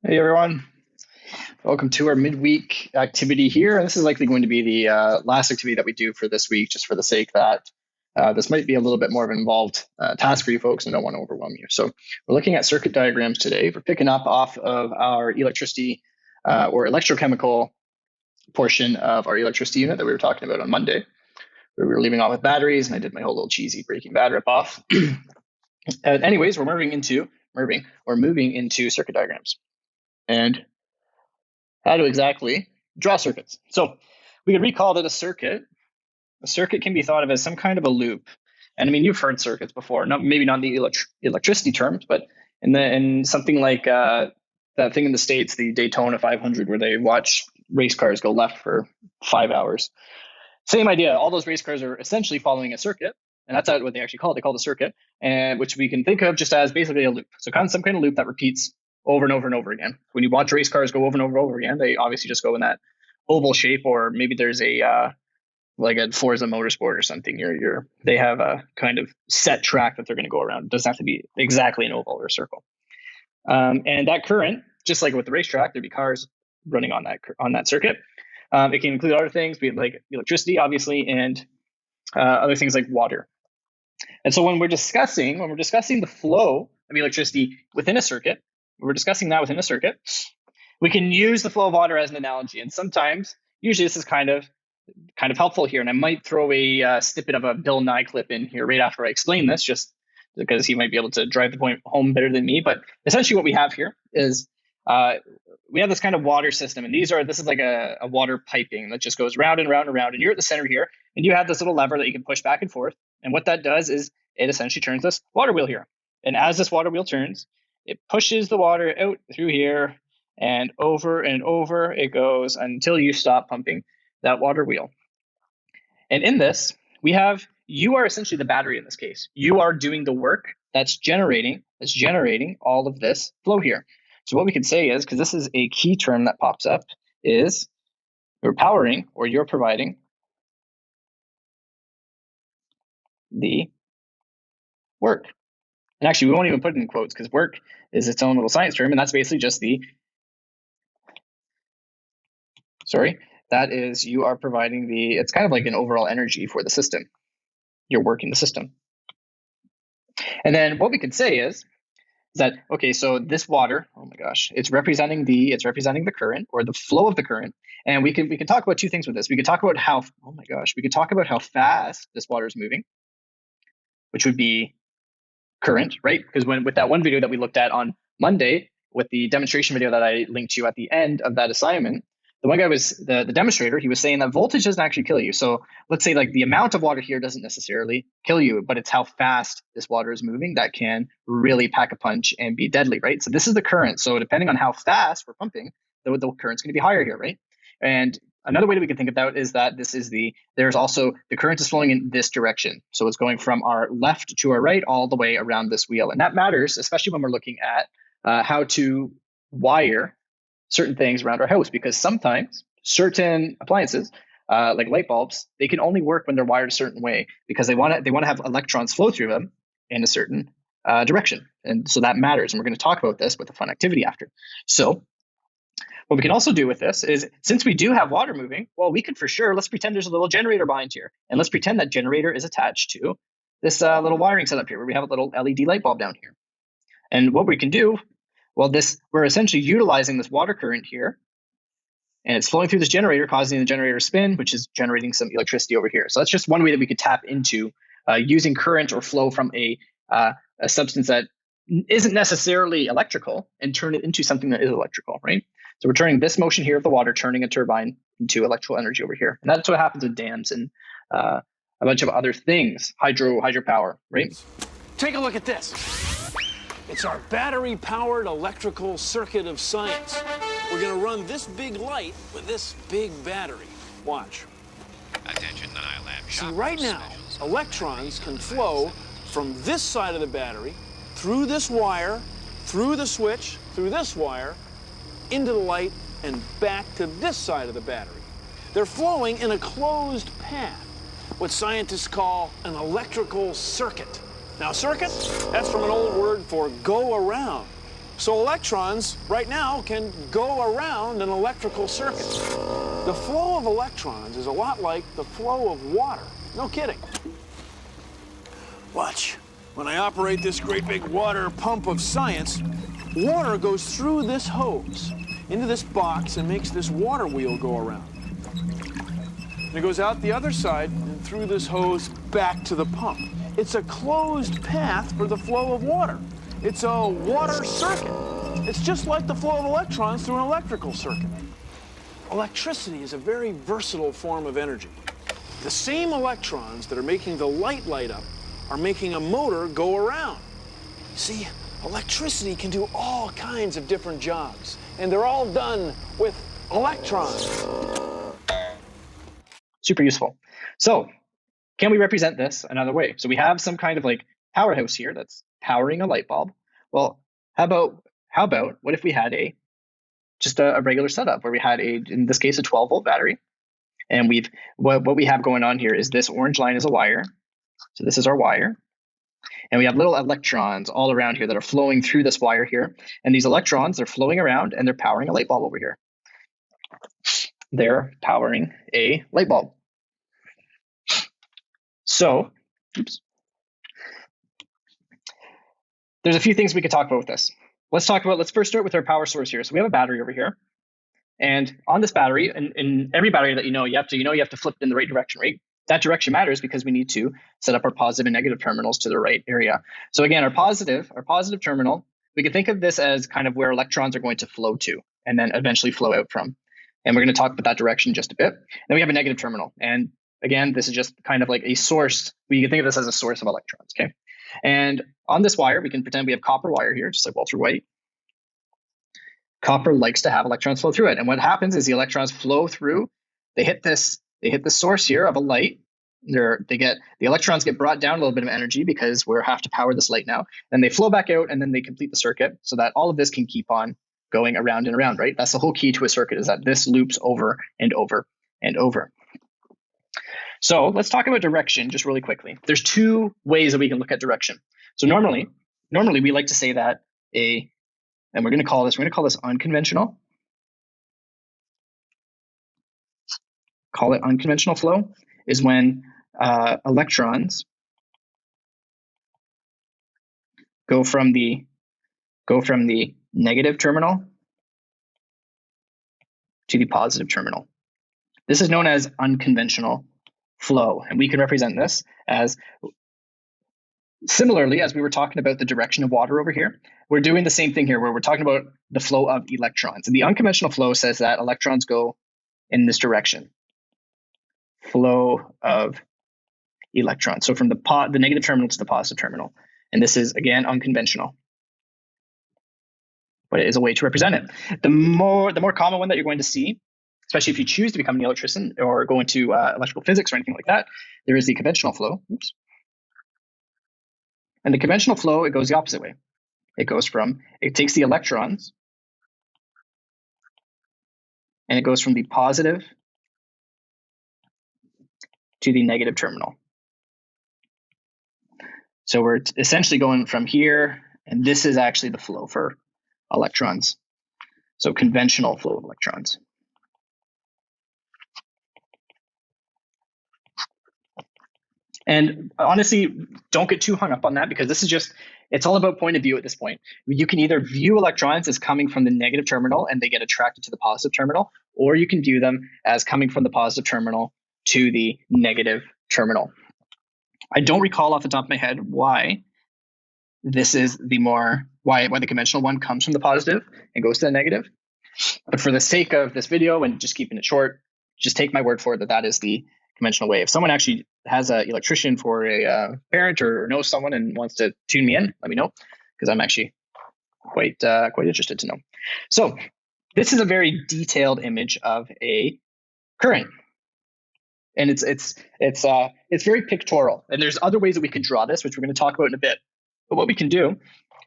Hey everyone, welcome to our midweek activity here. This is likely going to be the last activity that we do for this week, just for the sake that this might be a little bit more of an involved task for you folks and I don't want to overwhelm you. So we're looking at circuit diagrams today. We're picking up off of our electricity or electrochemical portion of our electricity unit that we were talking about on Monday, where we were leaving off with batteries, and I did my whole little cheesy breaking bad rip off. Anyways, we're moving into circuit diagrams. And how to exactly draw circuits. So we can recall that a circuit can be thought of as some kind of a loop. And I mean, you've heard circuits before, maybe not in the electricity terms, but in something like that thing in the States, the Daytona 500, where they watch race cars go left for 5 hours. Same idea. All those race cars are essentially following a circuit, and that's what they actually call it. They call it a circuit, and which we can think of just as basically a loop. So kind of some kind of loop that repeats over and over and over again. When you watch race cars go over and over and over again, they obviously just go in that oval shape, or maybe there's a like a Forza Motorsport or something. They have a kind of set track that they're going to go around. It doesn't have to be exactly an oval or a circle. And that current, just like with the racetrack, there'd be cars running on that circuit. It can include other things, be it like electricity, obviously, and other things like water. And so when we're discussing the flow of electricity within a circuit, we can use the flow of water as an analogy. And sometimes, usually this is kind of helpful here. And I might throw a snippet of a Bill Nye clip in here right after I explain this, just because he might be able to drive the point home better than me. But essentially what we have here is we have this kind of water system. And this is like a water piping that just goes round and round and round. And you're at the center here. And you have this little lever that you can push back and forth. And what that does is it essentially turns this water wheel here. And as this water wheel turns, it pushes the water out through here, and over it goes until you stop pumping that water wheel. And in this, you are essentially the battery in this case. You are doing the work that's generating all of this flow here. So what we can say is, because this is a key term that pops up, is you're powering or you're providing the work. And actually, we won't even put it in quotes because work is its own little science term, and that's basically just you are providing it's kind of like an overall energy for the system. You're working the system. And then what we could say is that, okay, so this water, oh my gosh, it's representing the current or the flow of the current. And we can talk about two things with this. We could talk about how fast this water is moving, which would be current, right? Because with that one video that we looked at on Monday, with the demonstration video that I linked to at the end of that assignment, the one guy was the demonstrator. He was saying that voltage doesn't actually kill you. So let's say like the amount of water here doesn't necessarily kill you, but it's how fast this water is moving that can really pack a punch and be deadly, right? So this is the current. So depending on how fast we're pumping, the current's going to be higher here, right? And another way that we can think about is that there's also the current is flowing in this direction. So it's going from our left to our right all the way around this wheel. And that matters, especially when we're looking at how to wire certain things around our house, because sometimes certain appliances, like light bulbs, they can only work when they're wired a certain way because they want to have electrons flow through them in a certain direction. And so that matters. And we're going to talk about this with a fun activity after. So what we can also do with this is, since we do have water moving, well, we can for sure, let's pretend there's a little generator behind here. And let's pretend that generator is attached to this little wiring setup here, where we have a little LED light bulb down here. And what we can do, well, we're essentially utilizing this water current here, and it's flowing through this generator, causing the generator to spin, which is generating some electricity over here. So that's just one way that we could tap into using current or flow from a substance that isn't necessarily electrical and turn it into something that is electrical, right? So we're turning this motion here of the water, turning a turbine into electrical energy over here. And that's what happens with dams and a bunch of other things, hydropower, right? Take a look at this. It's our battery-powered electrical circuit of science. We're going to run this big light with this big battery. Watch. Attention, Nilab. See, right now, electrons can flow from this side of the battery, through this wire, through the switch, through this wire, into the light, and back to this side of the battery. They're flowing in a closed path, what scientists call an electrical circuit. Now, circuit, that's from an old word for go around. So electrons, right now, can go around an electrical circuit. The flow of electrons is a lot like the flow of water. No kidding. Watch. When I operate this great big water pump of science, water goes through this hose into this box and makes this water wheel go around. And it goes out the other side and through this hose back to the pump. It's a closed path for the flow of water. It's a water circuit. It's just like the flow of electrons through an electrical circuit. Electricity is a very versatile form of energy. The same electrons that are making the light up are making a motor go around. See, electricity can do all kinds of different jobs, and they're all done with electrons. Super useful. So can we represent this another way? So we have some kind of like powerhouse here that's powering a light bulb. Well, how about what if we had just a regular setup where we had in this case, a 12-volt battery, and what we have going on here is this orange line is a wire. So this is our wire, and we have little electrons all around here that are flowing through this wire here, and these electrons are flowing around and they're powering a light bulb over here. They're powering a light bulb. So, there's a few things we could talk about with this. Let's first start with our power source here. So we have a battery over here. And on this battery, in every battery that you have to flip it in the right direction, right? That direction matters because we need to set up our positive and negative terminals to the right area. So again, our positive terminal, we can think of this as kind of where electrons are going to flow to and then eventually flow out from. And we're going to talk about that direction in just a bit. Then we have a negative terminal. And again, this is just kind of like a source. We can think of this as a source of electrons, okay? And on this wire, we can pretend we have copper wire here, just like Walter White. Copper likes to have electrons flow through it. And what happens is the electrons flow through, they hit the source here of a light. The electrons get brought down a little bit of energy because we have to power this light now. Then they flow back out and then they complete the circuit so that all of this can keep on going around and around, right? That's the whole key to a circuit, is that this loops over and over and over. So let's talk about direction just really quickly. There's two ways that we can look at direction. So normally we like to say that and we're going to call this unconventional. Call it unconventional flow is when electrons go from the negative terminal to the positive terminal. This is known as unconventional flow, and we can represent this as similarly as we were talking about the direction of water over here. We're doing the same thing here where we're talking about the flow of electrons. And the unconventional flow says that electrons go in this direction. Flow of electrons. So from the negative terminal to the positive terminal. And this is, again, unconventional. But it is a way to represent it. The more common one that you're going to see, especially if you choose to become an electrician or go into electrical physics or anything like that, there is the conventional flow. Oops. And the conventional flow, it goes the opposite way. It takes the electrons and it goes from the positive to the negative terminal. So we're essentially going from here, and this is actually the flow for electrons. So conventional flow of electrons. And honestly, don't get too hung up on that because it's all about point of view at this point. You can either view electrons as coming from the negative terminal and they get attracted to the positive terminal, or you can view them as coming from the positive terminal to the negative terminal. I don't recall off the top of my head why this is why the conventional one comes from the positive and goes to the negative. But for the sake of this video and just keeping it short, just take my word for it that is the conventional way. If someone actually has an electrician for a parent or knows someone and wants to tune me in, let me know, because I'm actually quite interested to know. So this is a very detailed image of a current, and it's very pictorial. And there's other ways that we could draw this, which we're going to talk about in a bit. But what we can do, I'm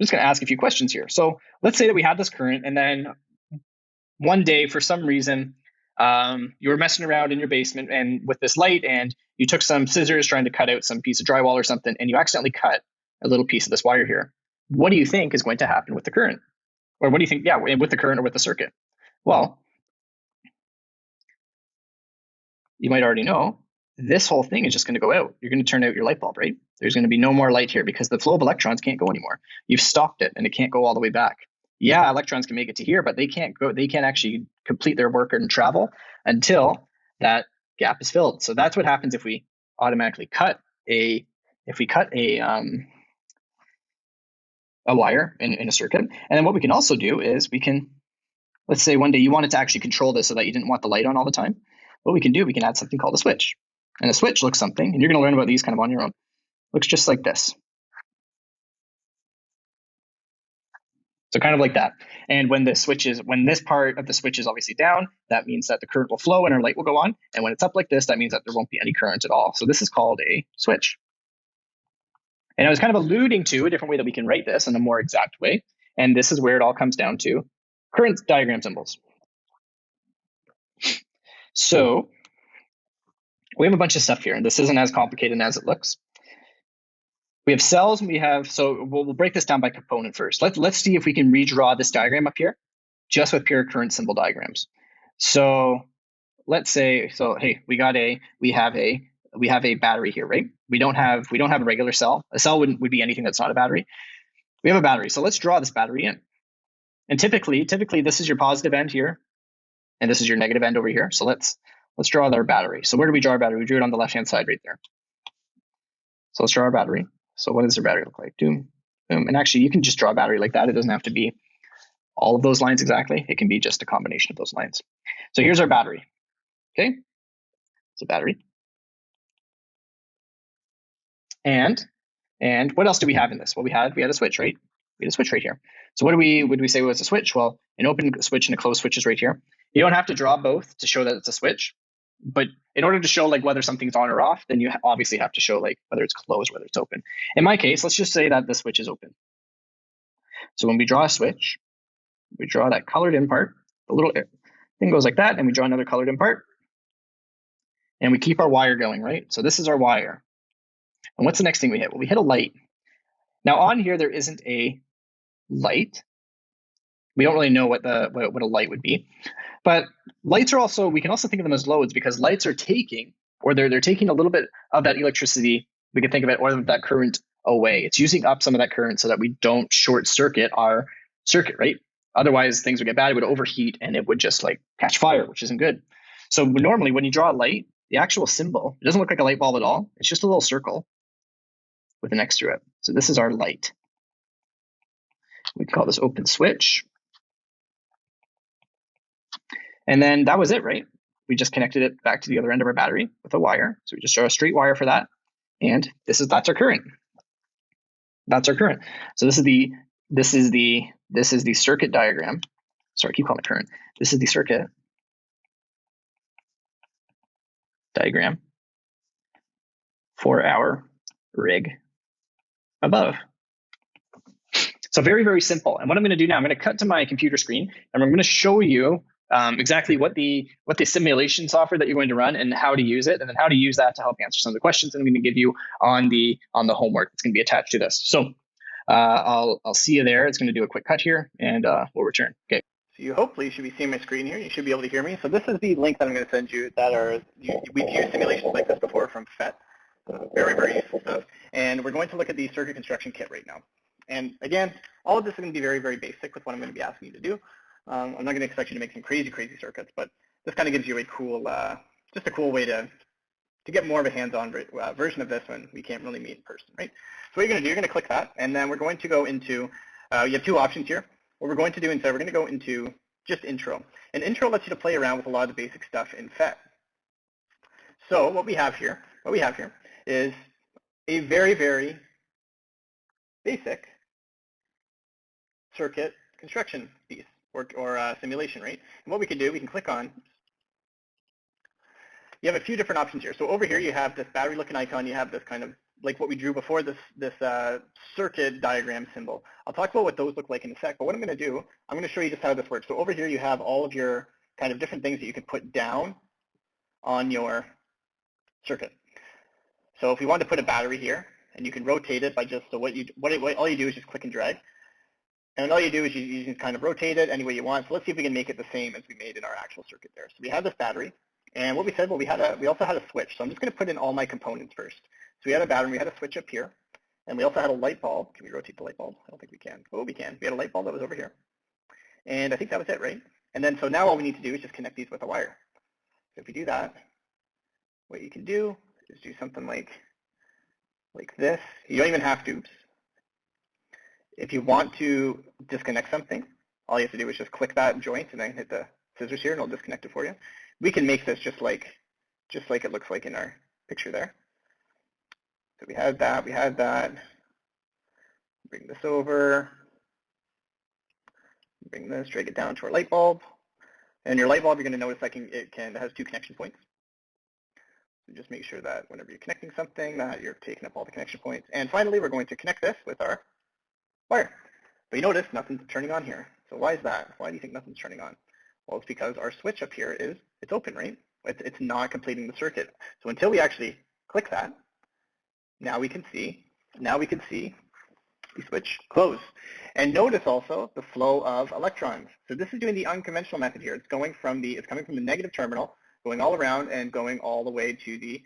just going to ask a few questions here. So let's say that we had this current, and then one day, for some reason, you were messing around in your basement and with this light, and you took some scissors trying to cut out some piece of drywall or something, and you accidentally cut a little piece of this wire here. What do you think is going to happen with the current? Or what do you think? Yeah, with the current or with the circuit? Well, you might already know this whole thing is just going to go out. You're going to turn out your light bulb, right? There's going to be no more light here because the flow of electrons can't go anymore. You've stopped it and it can't go all the way back. Yeah, electrons can make it to here, but they can't go. They can't actually complete their work and travel until that gap is filled. So that's what happens if we automatically cut a wire in a circuit. And then what we can also do is we can, let's say one day you wanted to actually control this so that you didn't want the light on all the time. What we can do, we can add something called a switch. And a switch looks something, and you're going to learn about these kind of on your own. Looks just like this. So kind of like that. And when this part of the switch is obviously down, that means that the current will flow and our light will go on. And when it's up like this, that means that there won't be any current at all. So this is called a switch. And I was kind of alluding to a different way that we can write this in a more exact way. And this is where it all comes down to current diagram symbols. So we have a bunch of stuff here, and this isn't as complicated as it looks. We have cells, and we have, so we'll break this down by component first. Let's see if we can redraw this diagram up here just with pure current symbol diagrams. So let's say, so hey, we have a battery here, right? We don't have a regular cell. A cell would be anything that's not a battery. We have a battery, so let's draw this battery in. And typically this is your positive end here, and this is your negative end over here. So let's draw our battery. So where do we draw our battery? We drew it on the left-hand side right there. So let's draw our battery. So what does our battery look like? Boom, boom. And actually, you can just draw a battery like that. It doesn't have to be all of those lines exactly. It can be just a combination of those lines. So here's our battery. Okay, it's a battery. And what else do we have in this? Well, we had a switch, right? We had a switch right here. So what would we say was a switch? Well, an open switch and a closed switch is right here. You don't have to draw both to show that it's a switch, but in order to show like whether something's on or off, then you obviously have to show like whether it's closed, whether it's open. In my case, let's just say that the switch is open. So when we draw a switch, we draw that colored in part, the little thing goes like that, and we draw another colored in part, and we keep our wire going, right? So this is our wire. And what's the next thing we hit? Well, we hit a light. Now on here, there isn't a light. We don't really know what a light would be, but lights are also, we can also think of them as loads because lights are taking, or they're taking a little bit of that electricity, we can think of it, or that current away. It's using up some of that current so that we don't short circuit our circuit, right? Otherwise things would get bad, it would overheat and it would just like catch fire, which isn't good. So normally when you draw a light, the actual symbol, it doesn't look like a light bulb at all. It's just a little circle with an X through it. So this is our light. We call this open switch. And then that was it, right? We just connected it back to the other end of our battery with a wire. So we just draw a straight wire for that. And that's our current. That's our current. So this is the circuit diagram. Sorry, I keep calling it current. This is the circuit diagram for our rig above. So very, very simple. And what I'm going to do now, I'm going to cut to my computer screen, and I'm going to show you exactly what the simulation software that you're going to run and how to use it, and then how to use that to help answer some of the questions that I'm going to give you on the homework that's going to be attached to this. So I'll see you there. It's going to do a quick cut here, and we'll return. Okay. So you hopefully should be seeing my screen here. You should be able to hear me. So this is the link that I'm going to send you we've used simulations like this before from PhET. Very, very useful stuff. And we're going to look at the circuit construction kit right now. And again, all of this is going to be very, very basic with what I'm going to be asking you to do. I'm not going to expect you to make some crazy, crazy circuits, but this kind of gives you a cool, just a cool way to get more of a hands-on version of this when we can't really meet in person, right? So what you're going to do, you're going to click that, and then we're going to go into, you have two options here. What we're going to do instead, we're going to go into just intro. And intro lets you to play around with a lot of the basic stuff in PhET. So what we have here is a very, very basic circuit construction piece or simulation, right? And what we can do, we can click on, you have a few different options here. So over here you have this battery looking icon, you have this kind of like what we drew before, this circuit diagram symbol. I'll talk about what those look like in a sec, but what I'm going to do, I'm going to show you just how this works. So over here you have all of your kind of different things that you could put down on your circuit. So if we want to put a battery here, and you can rotate it by just, so all you do is just click and drag. And all you do is you can kind of rotate it any way you want. So let's see if we can make it the same as we made in our actual circuit there. So we have this battery, and what we said, well, we also had a switch. So I'm just going to put in all my components first. So we had a battery, we had a switch up here, and we also had a light bulb. Can we rotate the light bulb? I don't think we can. Oh, we can. We had a light bulb that was over here. And I think that was it, right? And then so now all we need to do is just connect these with a wire. So if we do that, what you can do is do something like this. You don't even have to. Oops. If you want to disconnect something, all you have to do is just click that joint and then hit the scissors here and it'll disconnect it for you. We can make this just like it looks like in our picture there. So we had that. Bring this over. Bring this, drag it down to our light bulb. And your light bulb, you're going to notice it has 2 connection points. So just make sure that whenever you're connecting something, that you're taking up all the connection points. And finally, we're going to connect this with our wire. But you notice nothing's turning on here. So why is that? Why do you think nothing's turning on? Well, it's because our switch up here it's open, right? It's not completing the circuit. So until we actually click that, now we can see the switch close. And notice also the flow of electrons. So this is doing the unconventional method here. It's coming from the negative terminal, going all around and going all the way to the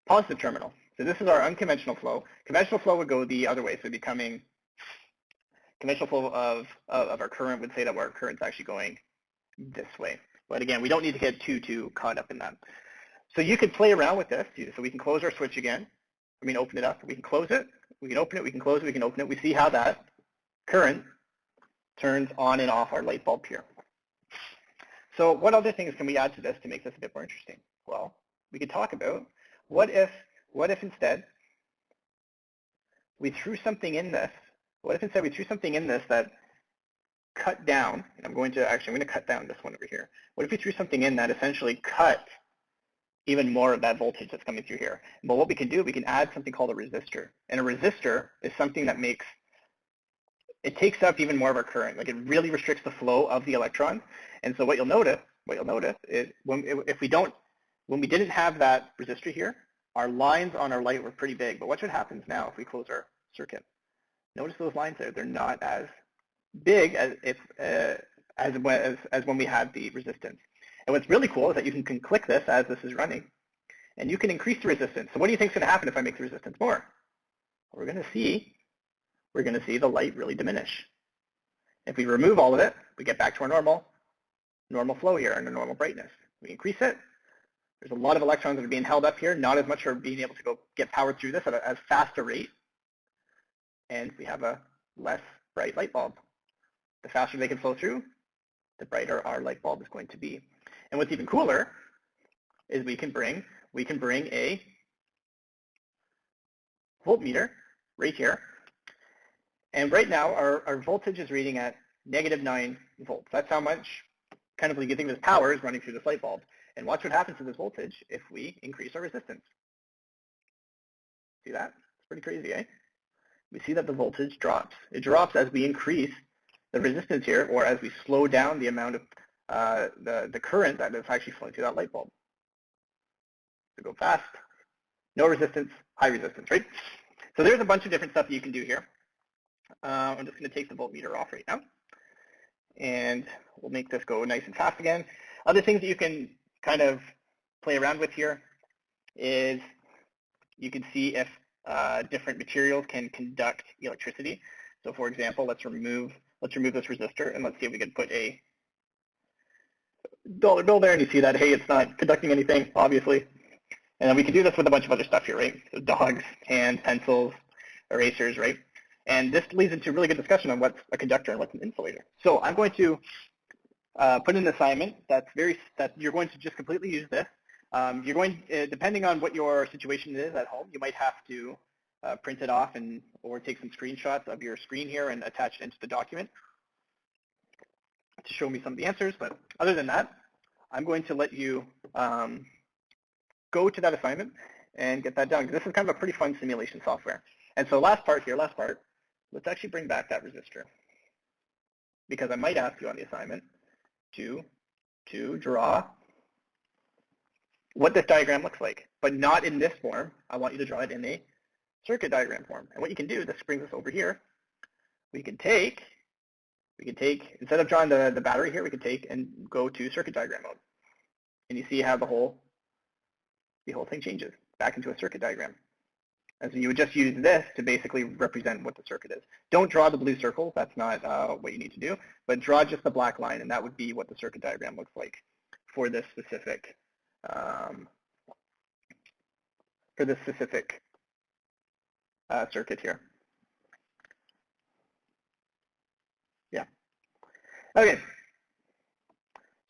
positive terminal. So this is our unconventional flow. Conventional flow would go the other way, so becoming conventional flow of our current would say that our current's actually going this way. But again, we don't need to get too caught up in that. So you could play around with this. So we can close our switch again. Open it up. We can close it. We can open it. We can close it. We can open it. We see how that current turns on and off our light bulb here. So what other things can we add to this to make this a bit more interesting? Well, we could talk about what if instead we threw something in this. What if instead we threw something in this that cut down, and I'm going to cut down this one over here. What if we threw something in that essentially cut even more of that voltage that's coming through here? But what we can do, we can add something called a resistor. And a resistor is something that it takes up even more of our current. Like it really restricts the flow of the electron. And so what you'll notice is when we didn't have that resistor here, our lines on our light were pretty big. But watch what happens now if we close our circuit. Notice those lines there, they're not as big as when we had the resistance. And what's really cool is that you can click this as this is running, and you can increase the resistance. So what do you think is going to happen if I make the resistance more? We're going to see the light really diminish. If we remove all of it, we get back to our normal flow here and a normal brightness. We increase it. There's a lot of electrons that are being held up here. Not as much are being able to go get powered through this at a faster rate. And we have a less bright light bulb. The faster they can flow through, the brighter our light bulb is going to be. And what's even cooler is we can bring a voltmeter right here. And right now our voltage is reading at -9 volts. That's how much kind of like you think of as power is running through this light bulb. And watch what happens to this voltage if we increase our resistance. See that? It's pretty crazy, eh? We see that the voltage drops. It drops as we increase the resistance here, or as we slow down the amount of the current that is actually flowing through that light bulb. So go fast, no resistance, high resistance, right? So there's a bunch of different stuff that you can do here. I'm just going to take the voltmeter off right now, and we'll make this go nice and fast again. Other things that you can kind of play around with here is you can see if different materials can conduct electricity. So for example, let's remove this resistor, and let's see if we can put a dollar bill there, and you see that, hey, it's not conducting anything, obviously. And then we can do this with a bunch of other stuff here, right? So dogs, hands, pencils, erasers, right? And this leads into a really good discussion on what's a conductor and what's an insulator. So I'm going to put in an assignment that you're going to just completely use this. You're going, depending on what your situation is at home, you might have to print it off or take some screenshots of your screen here and attach it into the document to show me some of the answers. But other than that, I'm going to let you go to that assignment and get that done. This is kind of a pretty fun simulation software. And so last part, let's actually bring back that resistor, because I might ask you on the assignment to draw what this diagram looks like, but not in this form. I want you to draw it in a circuit diagram form. And what you can do, this brings us over here. We can take we could take, instead of drawing the battery here, we could take and go to circuit diagram mode. And you see how the whole thing changes back into a circuit diagram. And so you would just use this to basically represent what the circuit is. Don't draw the blue circle. That's not what you need to do. But draw just the black line, and that would be what the circuit diagram looks like for this specific circuit here. Yeah. Okay.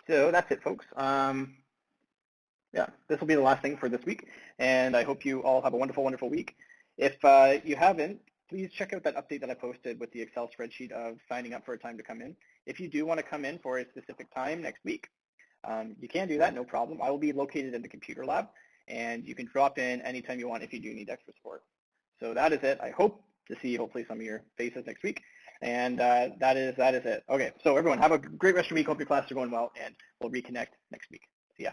So that's it, folks. Yeah, this will be the last thing for this week, and I hope you all have a wonderful, wonderful week. If you haven't, please check out that update that I posted with the Excel spreadsheet of signing up for a time to come in. If you do want to come in for a specific time next week, you can do that, no problem. I will be located in the computer lab, and you can drop in anytime you want if you do need extra support. So that is it. I hope to see hopefully some of your faces next week, and that is it. Okay, so everyone, have a great rest of your week. Hope your classes are going well, and we'll reconnect next week. See ya.